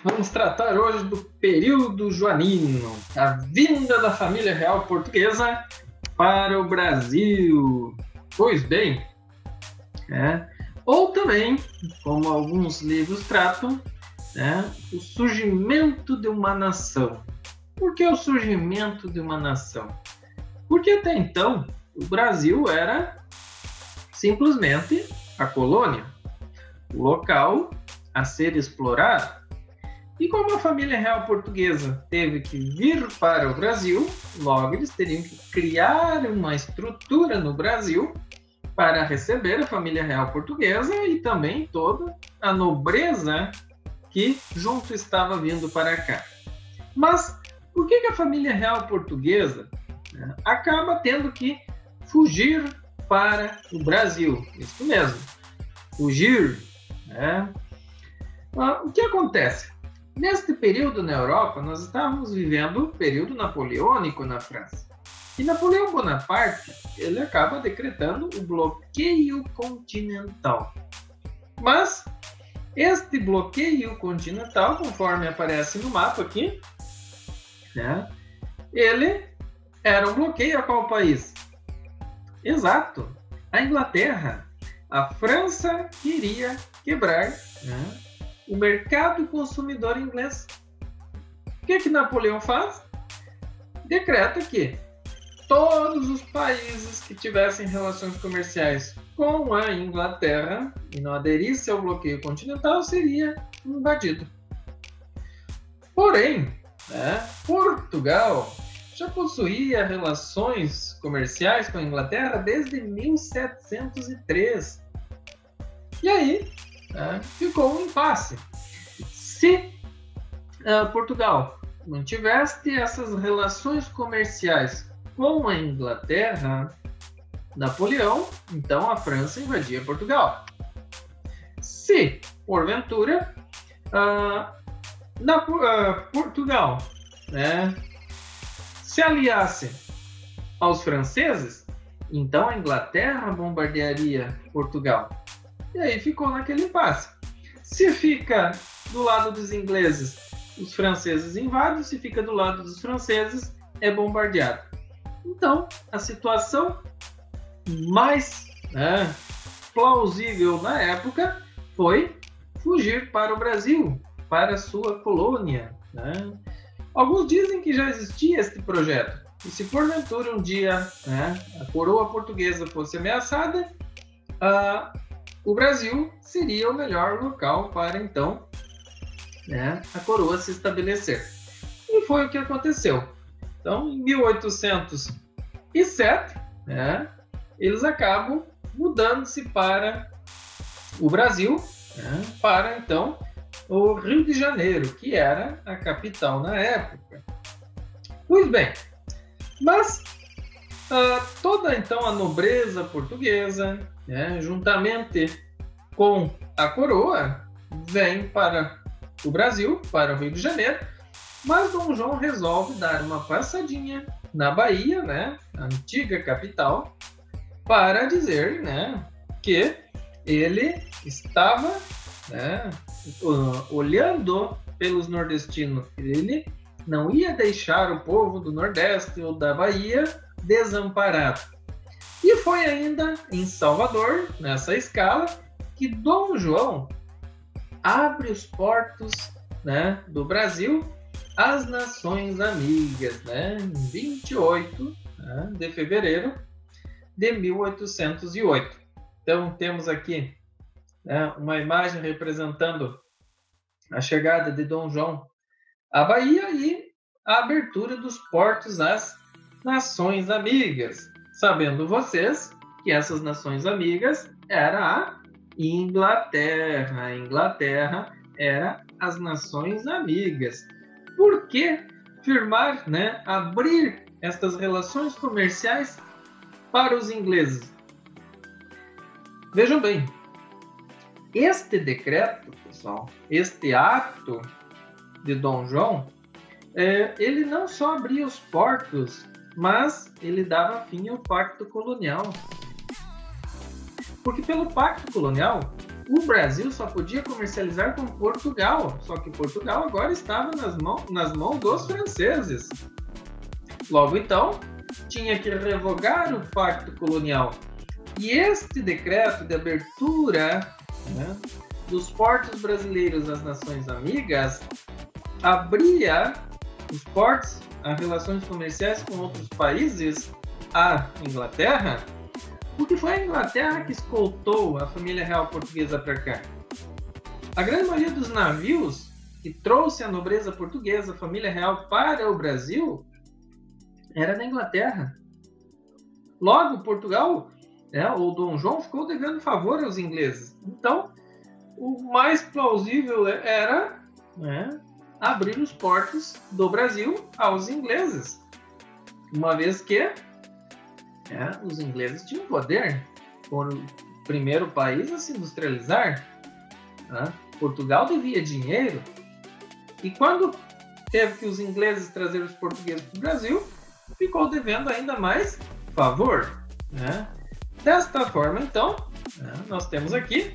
Vamos tratar hoje do período joanino, a vinda da família real portuguesa para o Brasil. Pois bem, ou também, como alguns livros tratam, o surgimento de uma nação. Por que o surgimento de uma nação? Porque até então o Brasil era simplesmente a colônia, o local a ser explorado. E como a família real portuguesa teve que vir para o Brasil, logo eles teriam que criar uma estrutura no Brasil para receber a família real portuguesa e também toda a nobreza que junto estava vindo para cá. Mas por que a família real portuguesa acaba tendo que fugir para o Brasil? Isso mesmo, fugir. O que acontece? Neste período na Europa, nós estávamos vivendo o período napoleônico na França. E Napoleão Bonaparte, ele acaba decretando o bloqueio continental. Mas este bloqueio continental, conforme aparece no mapa aqui, ele era um bloqueio a qual país? Exato, a Inglaterra. A França queria quebrar o mercado consumidor inglês. O que Napoleão faz? Decreta que todos os países que tivessem relações comerciais com a Inglaterra e não aderissem ao bloqueio continental seria invadido. Porém, Portugal já possuía relações comerciais com a Inglaterra desde 1703. E aí, ficou um impasse. Se Portugal não tivesse essas relações comerciais com a Inglaterra, Napoleão, então a França invadia Portugal. Se, porventura, Portugal se aliasse aos franceses, então a Inglaterra bombardearia Portugal. E aí ficou naquele impasse. Se fica do lado dos ingleses, os franceses invadem. Se fica do lado dos franceses, é bombardeado. Então, a situação mais plausível na época foi fugir para o Brasil, para a sua colônia. Alguns dizem que já existia este projeto. E se porventura um dia a coroa portuguesa fosse ameaçada, o Brasil seria o melhor local para, então, a coroa se estabelecer. E foi o que aconteceu. Então, em 1807, eles acabam mudando-se para o Brasil, para, então, o Rio de Janeiro, que era a capital na época. Pois bem, mas toda, então, a nobreza portuguesa, juntamente com a coroa, vem para o Brasil, para o Rio de Janeiro, mas Dom João resolve dar uma passadinha na Bahia, a antiga capital, para dizer que ele estava olhando pelos nordestinos. Ele não ia deixar o povo do Nordeste ou da Bahia desamparado. E foi ainda em Salvador, nessa escala, que Dom João abre os portos do Brasil às Nações Amigas, em 28 de fevereiro de 1808. Então, temos aqui uma imagem representando a chegada de Dom João à Bahia e a abertura dos portos às Nações Amigas. Sabendo vocês que essas Nações Amigas era a Inglaterra. A Inglaterra era as Nações Amigas. Por que firmar, abrir estas relações comerciais para os ingleses? Vejam bem, este decreto, pessoal, este ato de Dom João, ele não só abria os portos, mas ele dava fim ao Pacto Colonial. Porque pelo Pacto Colonial, o Brasil só podia comercializar com Portugal, só que Portugal agora estava nas mãos dos franceses. Logo então, tinha que revogar o pacto colonial. E este decreto de abertura, né, dos portos brasileiros às nações amigas abria os portos a relações comerciais com outros países, a Inglaterra, porque foi a Inglaterra que escoltou a família real portuguesa para cá. A grande maioria dos navios que trouxe a nobreza portuguesa, a família real, para o Brasil, era da Inglaterra. Logo, Portugal, o Dom João ficou devendo favor aos ingleses. Então, o mais plausível era abrir os portos do Brasil aos ingleses, uma vez que os ingleses tinham poder, foram o primeiro país a se industrializar. Portugal devia dinheiro, e quando teve que os ingleses trazer os portugueses para o Brasil, ficou devendo ainda mais favor. Desta forma, então, nós temos aqui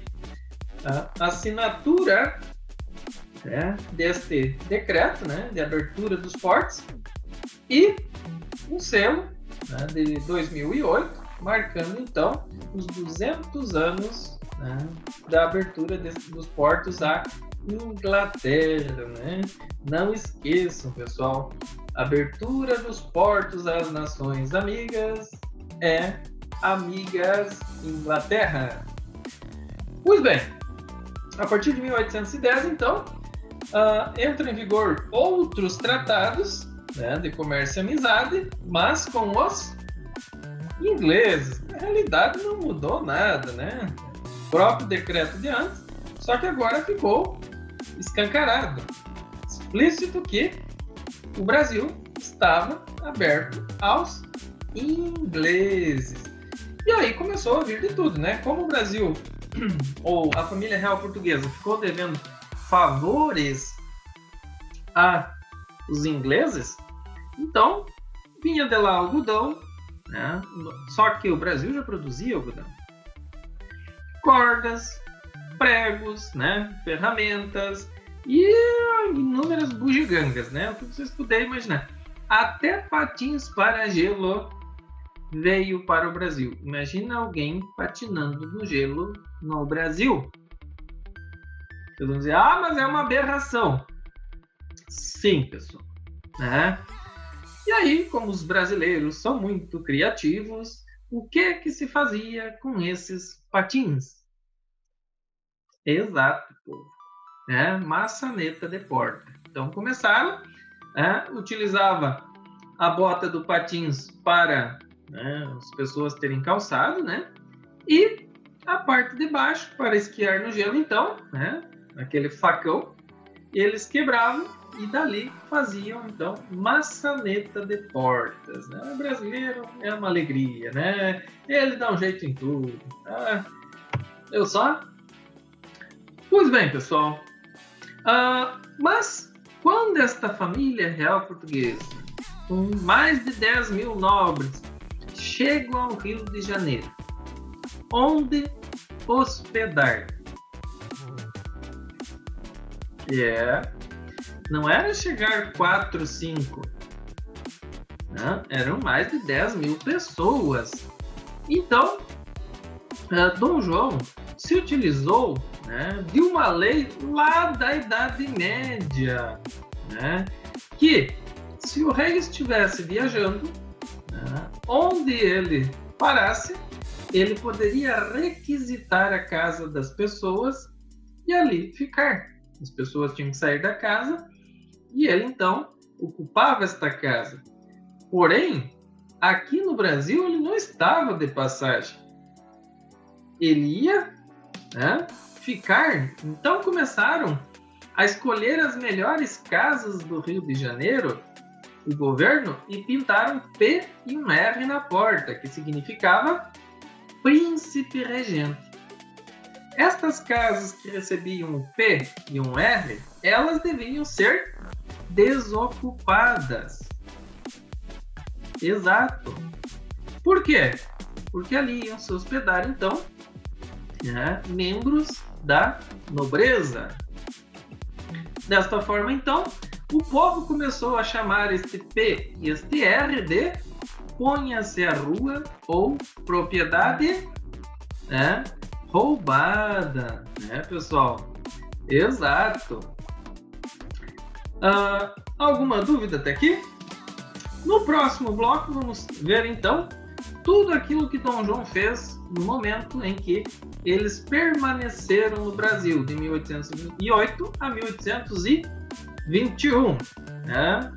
a assinatura deste decreto, de abertura dos portos, e um selo de 2008, marcando então os 200 anos da abertura dos portos à Inglaterra. Não esqueçam, pessoal, abertura dos portos às nações amigas é Amigas Inglaterra. Pois bem, a partir de 1810, então, entram em vigor outros tratados de comércio e amizade, mas com os ingleses. Na realidade, não mudou nada, O próprio decreto de antes, só que agora ficou escancarado, explícito que o Brasil estava aberto aos ingleses. E aí começou a vir de tudo, Como o Brasil, ou a família real portuguesa, ficou devendo favores aos ingleses, então vinha de lá algodão, só que o Brasil já produzia algodão, cordas, pregos, ferramentas e inúmeras bugigangas, o que vocês puderem imaginar. Até patins para gelo veio para o Brasil. Imagina alguém patinando no gelo no Brasil. Vocês vão dizer, mas é uma aberração. Sim, pessoal. E aí, como os brasileiros são muito criativos, o que se fazia com esses patins? Exato, povo. Maçaneta de porta. Então começaram, utilizava a bota do patins para as pessoas terem calçado, e a parte de baixo para esquiar no gelo, então, aquele facão, eles quebravam e dali faziam, então, maçaneta de portas. O brasileiro é uma alegria, ele dá um jeito em tudo. Eu só? Pois bem, pessoal, mas quando esta família real portuguesa, com mais de 10 mil nobres, chegam ao Rio de Janeiro, onde hospedar? Não era chegar 4, 5, eram mais de 10 mil pessoas. Então, Dom João se utilizou de uma lei lá da Idade Média, que se o rei estivesse viajando, onde ele parasse, ele poderia requisitar a casa das pessoas e ali ficar. As pessoas tinham que sair da casa e ele então ocupava esta casa. Porém, aqui no Brasil ele não estava de passagem. Ele ia ficar. Então começaram a escolher as melhores casas do Rio de Janeiro, o governo, e pintaram P e um R na porta, que significava príncipe regente. Estas casas que recebiam o P e um R, elas deviam ser desocupadas. Exato. Por quê? Porque ali iam se hospedar, então, né, membros da nobreza. Desta forma, então, o povo começou a chamar este P e este R de ponha-se à rua ou propriedade, né, roubada, né, pessoal? Exato. Alguma dúvida até aqui? No próximo bloco, vamos ver então tudo aquilo que Dom João fez no momento em que eles permaneceram no Brasil, de 1808 a 1821. Né?